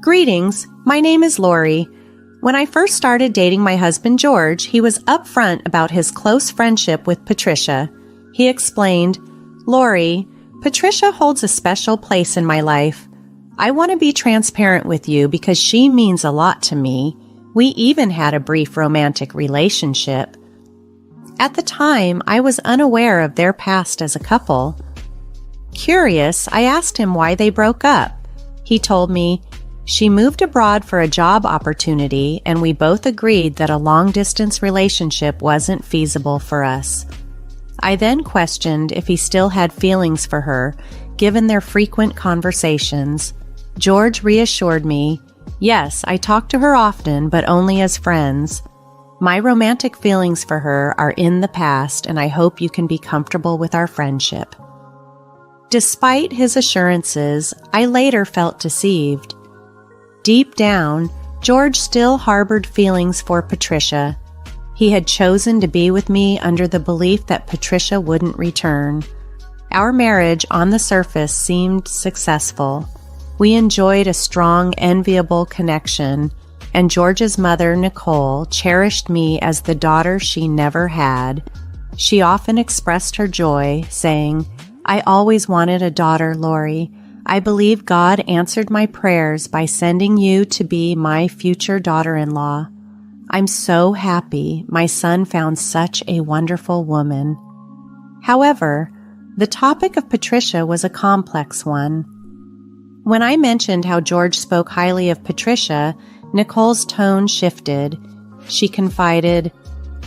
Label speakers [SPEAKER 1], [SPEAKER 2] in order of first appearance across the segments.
[SPEAKER 1] Greetings, my name is Lori. When I first started dating my husband George, he was upfront about his close friendship with Patricia. He explained, "Lori, Patricia holds a special place in my life. I want to be transparent with you because she means a lot to me. We even had a brief romantic relationship." At the time, I was unaware of their past as a couple. Curious, I asked him why they broke up. He told me, "She moved abroad for a job opportunity, and we both agreed that a long-distance relationship wasn't feasible for us." I then questioned if he still had feelings for her, given their frequent conversations. George reassured me, "Yes, I talk to her often, but only as friends. My romantic feelings for her are in the past, and I hope you can be comfortable with our friendship." Despite his assurances, I later felt deceived. Deep down, George still harbored feelings for Patricia. He had chosen to be with me under the belief that Patricia wouldn't return. Our marriage on the surface seemed successful. We enjoyed a strong, enviable connection, and George's mother, Nicole, cherished me as the daughter she never had. She often expressed her joy, saying, "I always wanted a daughter, Lori. I believe God answered my prayers by sending you to be my future daughter-in-law. I'm so happy my son found such a wonderful woman." However, the topic of Patricia was a complex one. When I mentioned how George spoke highly of Patricia, Nicole's tone shifted. She confided,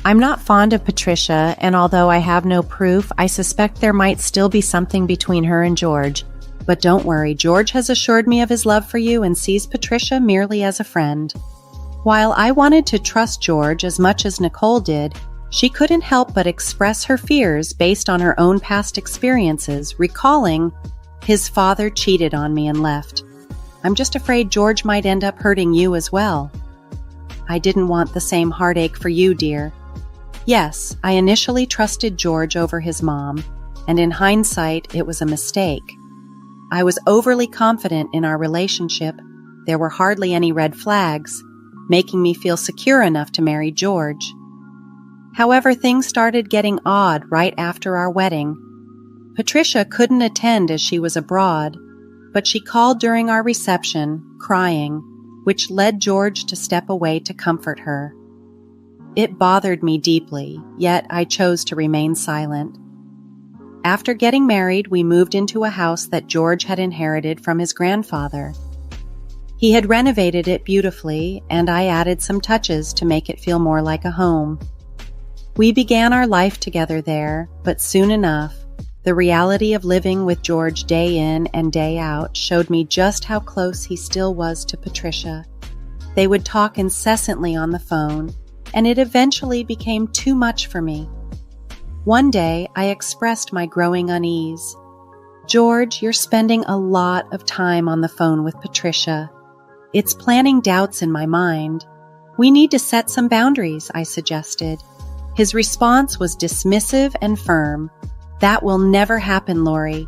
[SPEAKER 1] "I'm not fond of Patricia, and although I have no proof, I suspect there might still be something between her and George. But don't worry, George has assured me of his love for you and sees Patricia merely as a friend." While I wanted to trust George as much as Nicole did, she couldn't help but express her fears based on her own past experiences, recalling, "His father cheated on me and left. I'm just afraid George might end up hurting you as well." "I didn't want the same heartache for you, dear." Yes, I initially trusted George over his mom, and in hindsight, it was a mistake. I was overly confident in our relationship. There were hardly any red flags, making me feel secure enough to marry George. However, things started getting odd right after our wedding. Patricia couldn't attend as she was abroad, but she called during our reception, crying, which led George to step away to comfort her. It bothered me deeply, yet I chose to remain silent. After getting married, we moved into a house that George had inherited from his grandfather. He had renovated it beautifully, and I added some touches to make it feel more like a home. We began our life together there, but soon enough, the reality of living with George day in and day out showed me just how close he still was to Patricia. They would talk incessantly on the phone, and it eventually became too much for me. One day, I expressed my growing unease. "George, you're spending a lot of time on the phone with Patricia. It's planting doubts in my mind. We need to set some boundaries," I suggested. His response was dismissive and firm. "That will never happen, Lori.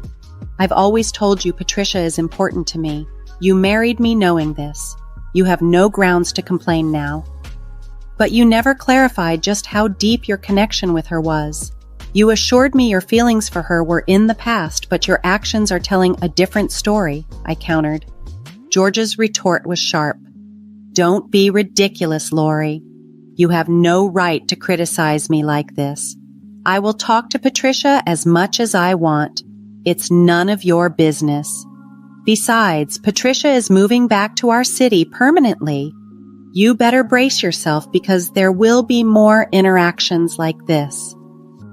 [SPEAKER 1] I've always told you Patricia is important to me. You married me knowing this. You have no grounds to complain now. But you never clarified just how deep your connection with her was. You assured me your feelings for her were in the past, but your actions are telling a different story," I countered. George's retort was sharp. "Don't be ridiculous, Lori. You have no right to criticize me like this. I will talk to Patricia as much as I want. It's none of your business. Besides, Patricia is moving back to our city permanently. You better brace yourself because there will be more interactions like this.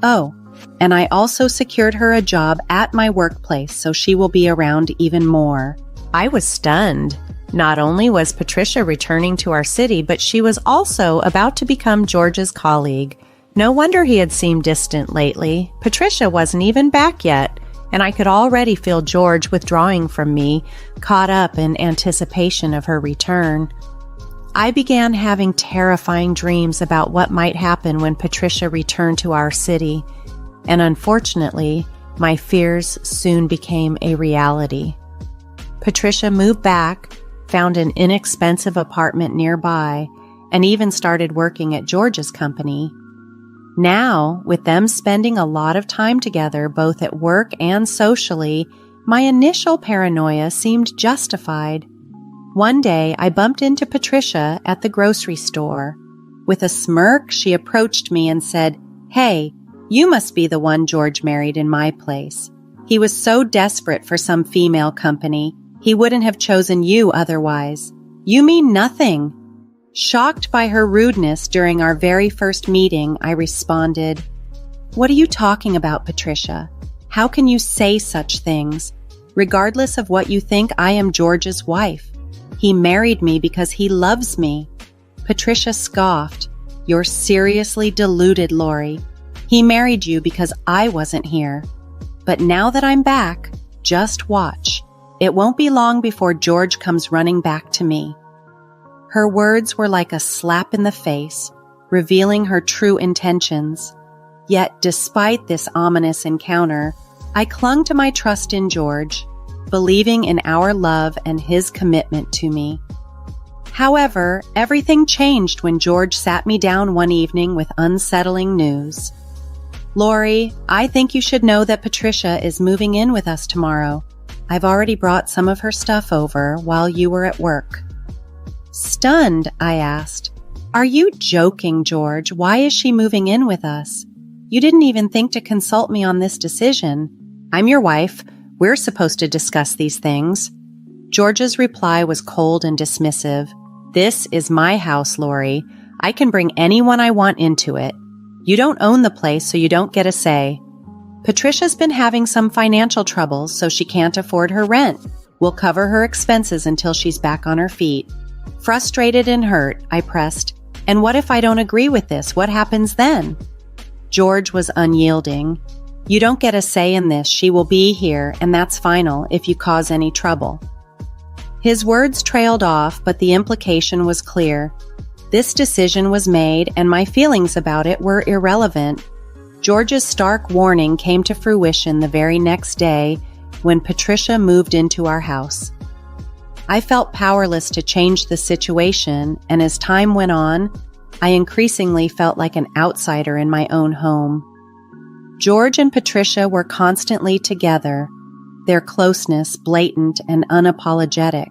[SPEAKER 1] Oh, and I also secured her a job at my workplace, so she will be around even more." I was stunned. Not only was Patricia returning to our city, but she was also about to become George's colleague. No wonder he had seemed distant lately. Patricia wasn't even back yet, and I could already feel George withdrawing from me, caught up in anticipation of her return. I began having terrifying dreams about what might happen when Patricia returned to our city, and unfortunately, my fears soon became a reality. Patricia moved back, found an inexpensive apartment nearby, and even started working at George's company. Now, with them spending a lot of time together both at work and socially, my initial paranoia seemed justified. One day, I bumped into Patricia at the grocery store. With a smirk, she approached me and said, "Hey, you must be the one George married in my place. He was so desperate for some female company, he wouldn't have chosen you otherwise. You mean nothing." Shocked by her rudeness during our very first meeting, I responded, "What are you talking about, Patricia? How can you say such things? Regardless of what you think, I am George's wife. He married me because he loves me." Patricia scoffed. "You're seriously deluded, Lori. He married you because I wasn't here. But now that I'm back, just watch. It won't be long before George comes running back to me." Her words were like a slap in the face, revealing her true intentions. Yet, despite this ominous encounter, I clung to my trust in George, believing in our love and his commitment to me. However, everything changed when George sat me down one evening with unsettling news. "Lori, I think you should know that Patricia is moving in with us tomorrow. I've already brought some of her stuff over while you were at work." Stunned, I asked, "Are you joking, George? Why is she moving in with us? You didn't even think to consult me on this decision. I'm your wife. We're supposed to discuss these things." George's reply was cold and dismissive. "This is my house, Lori. I can bring anyone I want into it. You don't own the place, so you don't get a say. Patricia's been having some financial troubles, so she can't afford her rent. We'll cover her expenses until she's back on her feet." Frustrated and hurt, I pressed, "And what if I don't agree with this? What happens then?" George was unyielding. "You don't get a say in this. She will be here, and that's final if you cause any trouble." His words trailed off, but the implication was clear. This decision was made, and my feelings about it were irrelevant. George's stark warning came to fruition the very next day when Patricia moved into our house. I felt powerless to change the situation, and as time went on, I increasingly felt like an outsider in my own home. George and Patricia were constantly together, their closeness blatant and unapologetic.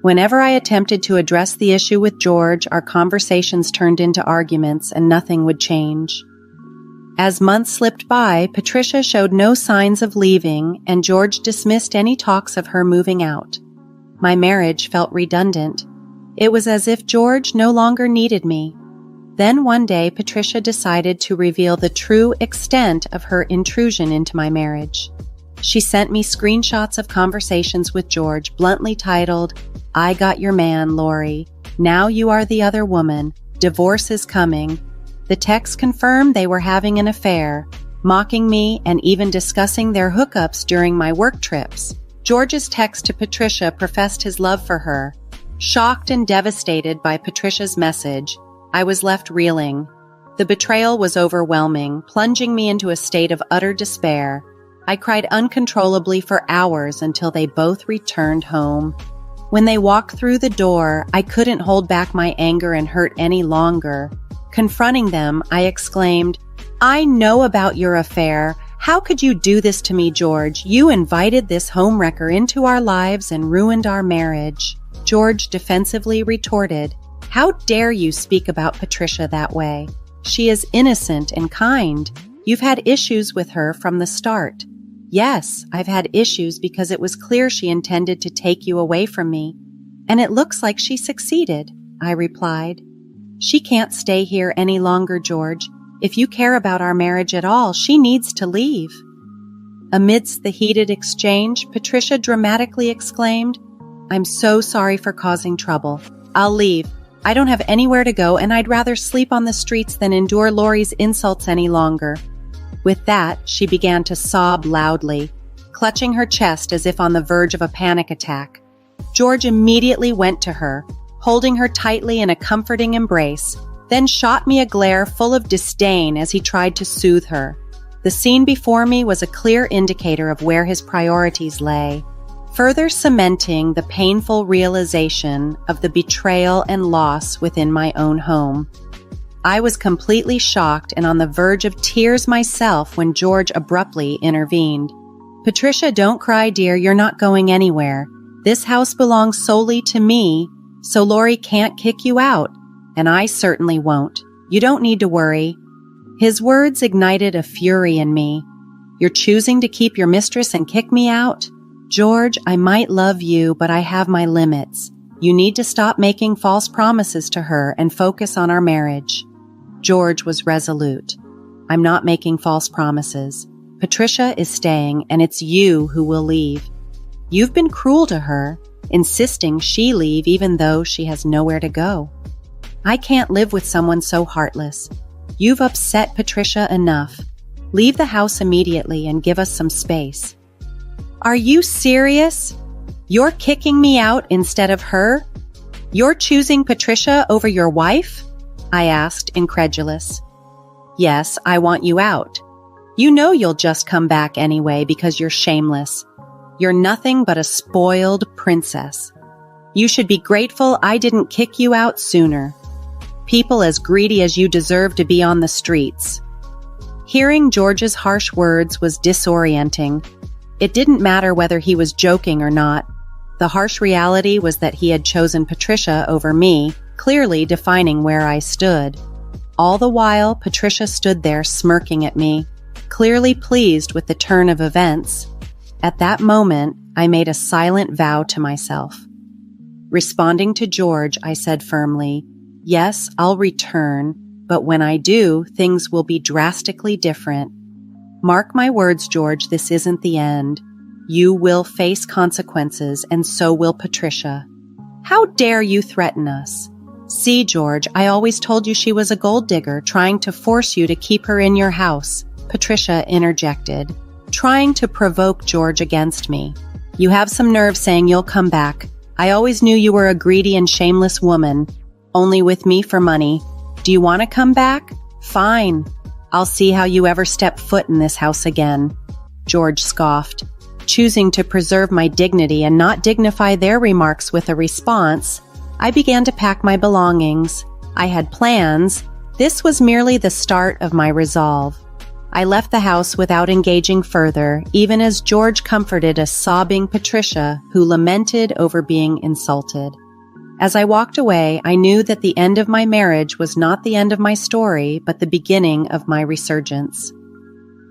[SPEAKER 1] Whenever I attempted to address the issue with George, our conversations turned into arguments and nothing would change. As months slipped by, Patricia showed no signs of leaving, and George dismissed any talks of her moving out. My marriage felt redundant. It was as if George no longer needed me. Then one day, Patricia decided to reveal the true extent of her intrusion into my marriage. She sent me screenshots of conversations with George, bluntly titled, "I got your man, Lori. Now you are the other woman. Divorce is coming." The texts confirmed they were having an affair, mocking me and even discussing their hookups during my work trips. George's text to Patricia professed his love for her. Shocked and devastated by Patricia's message, I was left reeling. The betrayal was overwhelming, plunging me into a state of utter despair. I cried uncontrollably for hours until they both returned home. When they walked through the door, I couldn't hold back my anger and hurt any longer. Confronting them, I exclaimed, "I know about your affair. How could you do this to me, George? You invited this homewrecker into our lives and ruined our marriage." George defensively retorted, "How dare you speak about Patricia that way? She is innocent and kind. You've had issues with her from the start." "Yes, I've had issues because it was clear she intended to take you away from me. And it looks like she succeeded," I replied. "She can't stay here any longer, George. If you care about our marriage at all, she needs to leave." Amidst the heated exchange, Patricia dramatically exclaimed, "I'm so sorry for causing trouble. I'll leave. I don't have anywhere to go, and I'd rather sleep on the streets than endure Lori's insults any longer." With that, she began to sob loudly, clutching her chest as if on the verge of a panic attack. George immediately went to her, holding her tightly in a comforting embrace, then shot me a glare full of disdain as he tried to soothe her. The scene before me was a clear indicator of where his priorities lay. further cementing the painful realization of the betrayal and loss within my own home. I was completely shocked and on the verge of tears myself when George abruptly intervened. "Patricia, don't cry, dear. You're not going anywhere. This house belongs solely to me, so Lori can't kick you out, and I certainly won't. You don't need to worry." His words ignited a fury in me. "You're choosing to keep your mistress and kick me out? George, I might love you, but I have my limits. You need to stop making false promises to her and focus on our marriage." George was resolute. "I'm not making false promises. Patricia is staying, and it's you who will leave. You've been cruel to her, insisting she leave even though she has nowhere to go. I can't live with someone so heartless. You've upset Patricia enough. Leave the house immediately and give us some space." "Are you serious? You're kicking me out instead of her? You're choosing Patricia over your wife?" I asked, incredulous. "Yes, I want you out. You know you'll just come back anyway because you're shameless. You're nothing but a spoiled princess. You should be grateful I didn't kick you out sooner. People as greedy as you deserve to be on the streets." Hearing George's harsh words was disorienting. It didn't matter whether he was joking or not. The harsh reality was that he had chosen Patricia over me, clearly defining where I stood. All the while, Patricia stood there smirking at me, clearly pleased with the turn of events. At that moment, I made a silent vow to myself. Responding to George, I said firmly, "Yes, I'll return, but when I do, things will be drastically different. Mark my words, George, this isn't the end. You will face consequences, and so will Patricia." "How dare you threaten us?" "See, George, I always told you she was a gold digger, trying to force you to keep her in your house," Patricia interjected, trying to provoke George against me. "You have some nerve saying you'll come back. I always knew you were a greedy and shameless woman, only with me for money. Do you want to come back? Fine. I'll see how you ever step foot in this house again." George scoffed. Choosing to preserve my dignity and not dignify their remarks with a response, I began to pack my belongings. I had plans. This was merely the start of my resolve. I left the house without engaging further, even as George comforted a sobbing Patricia who lamented over being insulted. As I walked away, I knew that the end of my marriage was not the end of my story, but the beginning of my resurgence.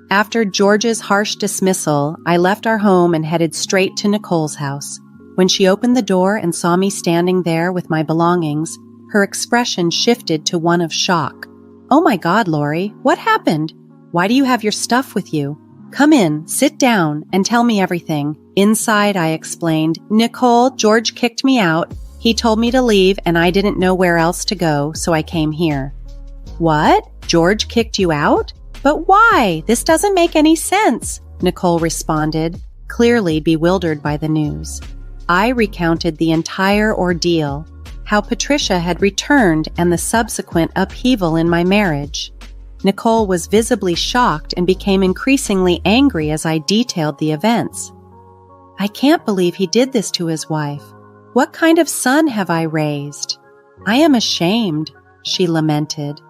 [SPEAKER 1] After George's harsh dismissal, I left our home and headed straight to Nicole's house. When she opened the door and saw me standing there with my belongings, her expression shifted to one of shock. "Oh my God, Lori, what happened? Why do you have your stuff with you? Come in, sit down, and tell me everything." Inside, I explained, "Nicole, George kicked me out. He told me to leave, and I didn't know where else to go, so I came here." "What? George kicked you out? But why? This doesn't make any sense," Nicole responded, clearly bewildered by the news. I recounted the entire ordeal, how Patricia had returned and the subsequent upheaval in my marriage. Nicole was visibly shocked and became increasingly angry as I detailed the events. "I can't believe he did this to his wife. What kind of son have I raised? I am ashamed," she lamented.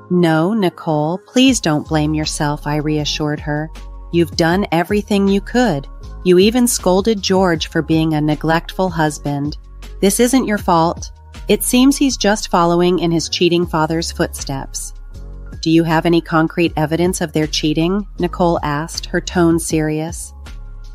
[SPEAKER 1] "No, Nicole, please don't blame yourself," I reassured her. "You've done everything you could. You even scolded George for being a neglectful husband. This isn't your fault. It seems he's just following in his cheating father's footsteps." "Do you have any concrete evidence of their cheating?" Nicole asked, her tone serious.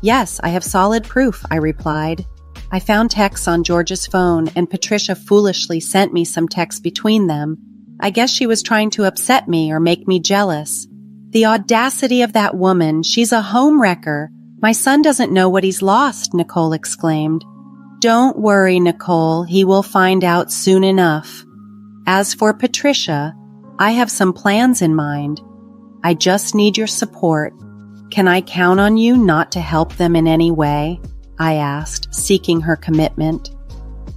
[SPEAKER 1] "Yes, I have solid proof," I replied. "I found texts on George's phone, and Patricia foolishly sent me some texts between them. I guess she was trying to upset me or make me jealous. The audacity of that woman, she's a homewrecker. My son doesn't know what he's lost," Nicole exclaimed. "Don't worry, Nicole, he will find out soon enough. As for Patricia, I have some plans in mind. I just need your support. Can I count on you not to help them in any way?" I asked, seeking her commitment.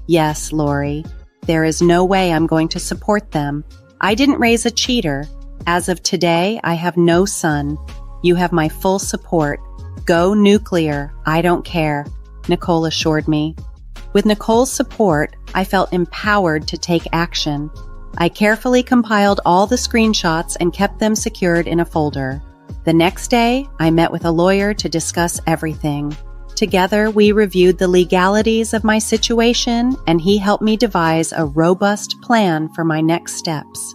[SPEAKER 1] "Yes, Lori. There is no way I'm going to support them. I didn't raise a cheater. As of today, I have no son. You have my full support. Go nuclear. I don't care. Nicole assured me. With Nicole's support, I felt empowered to take action. I carefully compiled all the screenshots and kept them secured in a folder. The next day, I met with a lawyer to discuss everything. Together, we reviewed the legalities of my situation, and he helped me devise a robust plan for my next steps.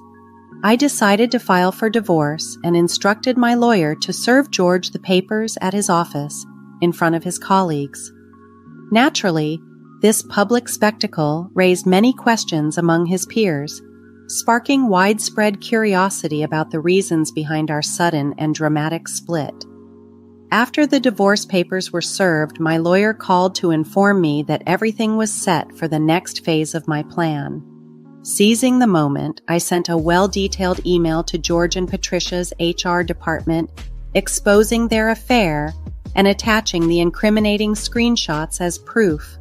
[SPEAKER 1] I decided to file for divorce and instructed my lawyer to serve George the papers at his office in front of his colleagues. Naturally, this public spectacle raised many questions among his peers, sparking widespread curiosity about the reasons behind our sudden and dramatic split. After the divorce papers were served, my lawyer called to inform me that everything was set for the next phase of my plan. Seizing the moment, I sent a well-detailed email to George and Patricia's HR department, exposing their affair and attaching the incriminating screenshots as proof.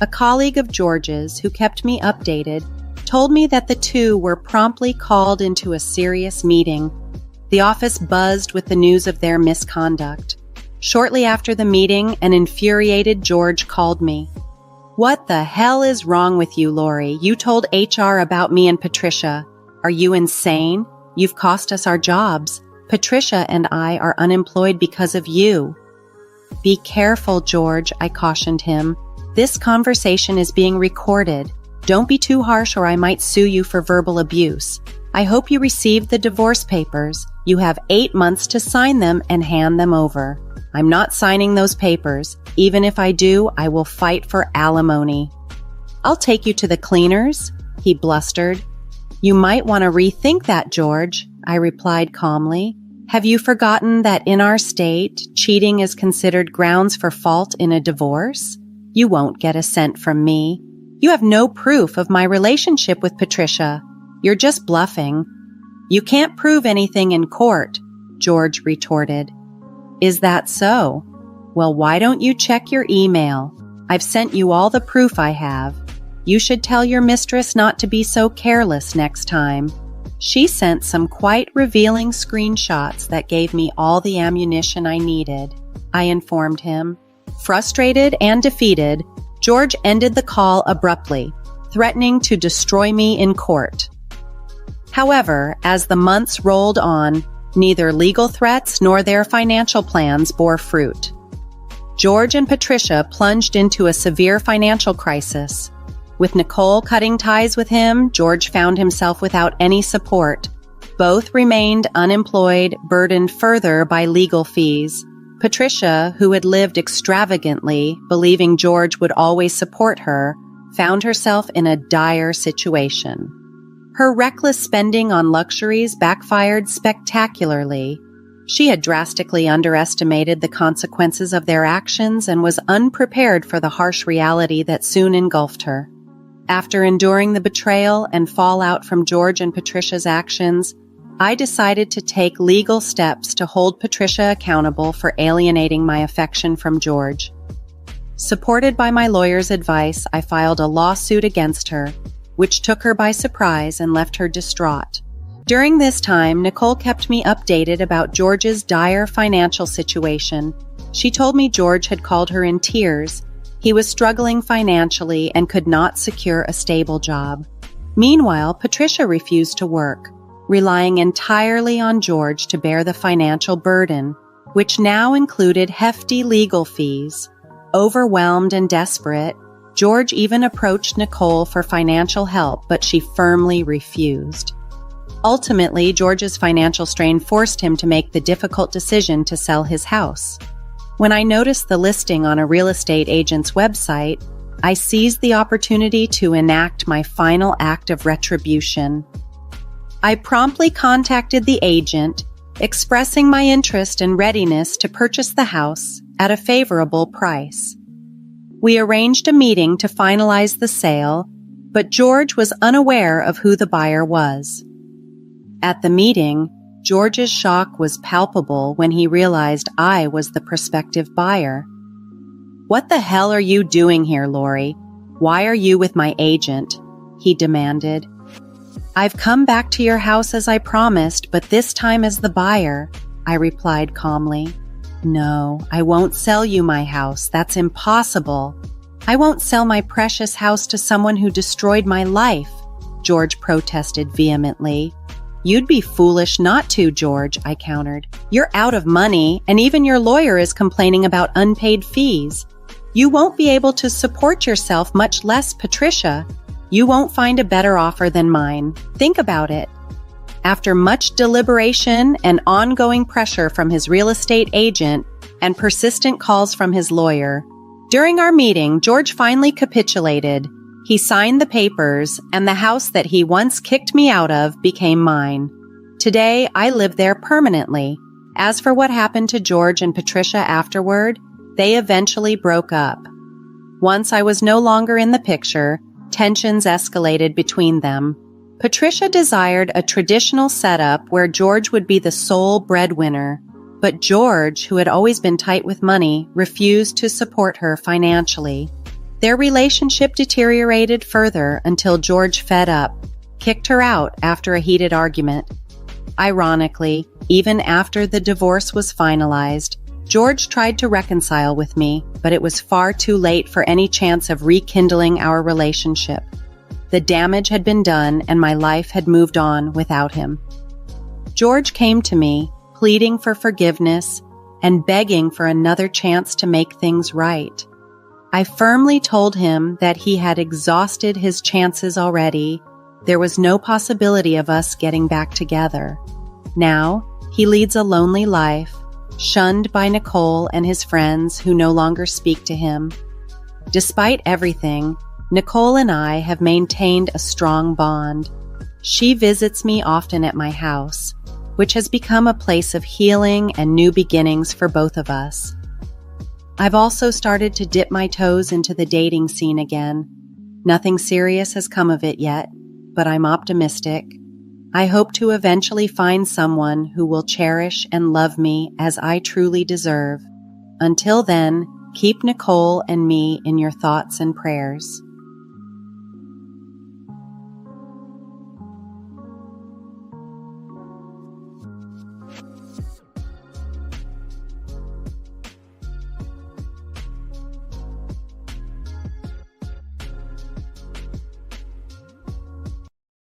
[SPEAKER 1] A colleague of George's, who kept me updated, told me that the two were promptly called into a serious meeting. The office buzzed with the news of their misconduct. Shortly after the meeting, an infuriated George called me. "What the hell is wrong with you, Lori? You told HR about me and Patricia. Are you insane? You've cost us our jobs. Patricia and I are unemployed because of you." "Be careful, George," I cautioned him. "This conversation is being recorded. Don't be too harsh or I might sue you for verbal abuse. I hope you received the divorce papers. You have 8 months to sign them and hand them over." "I'm not signing those papers. Even if I do, I will fight for alimony." "I'll take you to the cleaners," he blustered. "You might want to rethink that, George," I replied calmly. "Have you forgotten that in our state, cheating is considered grounds for fault in a divorce? You won't get a cent from me. You have no proof of my relationship with Patricia. You're just bluffing." "You can't prove anything in court," George retorted. "Is that so? Well, why don't you check your email? I've sent you all the proof I have. You should tell your mistress not to be so careless next time." She sent some quite revealing screenshots that gave me all the ammunition I needed, I informed him. Frustrated and defeated, George ended the call abruptly, threatening to destroy me in court. However, as the months rolled on, neither legal threats nor their financial plans bore fruit. George and Patricia plunged into a severe financial crisis. With Nicole cutting ties with him, George found himself without any support. Both remained unemployed, burdened further by legal fees. Patricia, who had lived extravagantly, believing George would always support her, found herself in a dire situation. Her reckless spending on luxuries backfired spectacularly. She had drastically underestimated the consequences of their actions and was unprepared for the harsh reality that soon engulfed her. After enduring the betrayal and fallout from George and Patricia's actions, I decided to take legal steps to hold Patricia accountable for alienating my affection from George. Supported by my lawyer's advice, I filed a lawsuit against her, which took her by surprise and left her distraught. During this time, Nicole kept me updated about George's dire financial situation. She told me George had called her in tears. He was struggling financially and could not secure a stable job. Meanwhile, Patricia refused to work, relying entirely on George to bear the financial burden, which now included hefty legal fees. Overwhelmed and desperate, George even approached Nicole for financial help, but she firmly refused. Ultimately, George's financial strain forced him to make the difficult decision to sell his house. When I noticed the listing on a real estate agent's website, I seized the opportunity to enact my final act of retribution. I promptly contacted the agent, expressing my interest and readiness to purchase the house at a favorable price. We arranged a meeting to finalize the sale, but George was unaware of who the buyer was. At the meeting, George's shock was palpable when he realized I was the prospective buyer. "What the hell are you doing here, Lori? Why are you with my agent?" he demanded. "I've come back to your house as I promised, but this time as the buyer," I replied calmly. "No, I won't sell you my house. That's impossible. I won't sell my precious house to someone who destroyed my life," George protested vehemently. "You'd be foolish not to, George," I countered. "You're out of money, and even your lawyer is complaining about unpaid fees. You won't be able to support yourself, much less Patricia. You won't find a better offer than mine. Think about it." After much deliberation and ongoing pressure from his real estate agent and persistent calls from his lawyer, during our meeting, George finally capitulated. He signed the papers, and the house that he once kicked me out of became mine. Today, I live there permanently. As for what happened to George and Patricia afterward, they eventually broke up. Once I was no longer in the picture, tensions escalated between them. Patricia desired a traditional setup where George would be the sole breadwinner, but George, who had always been tight with money, refused to support her financially. Their relationship deteriorated further until George fed up, kicked her out after a heated argument. Ironically, even after the divorce was finalized, George tried to reconcile with me, but it was far too late for any chance of rekindling our relationship. The damage had been done, and my life had moved on without him. George came to me, pleading for forgiveness and begging for another chance to make things right. I firmly told him that he had exhausted his chances already. There was no possibility of us getting back together. Now, he leads a lonely life, shunned by Nicole and his friends who no longer speak to him. Despite everything, Nicole and I have maintained a strong bond. She visits me often at my house, which has become a place of healing and new beginnings for both of us. I've also started to dip my toes into the dating scene again. Nothing serious has come of it yet, but I'm optimistic. I hope to eventually find someone who will cherish and love me as I truly deserve. Until then, keep Nicole and me in your thoughts and prayers.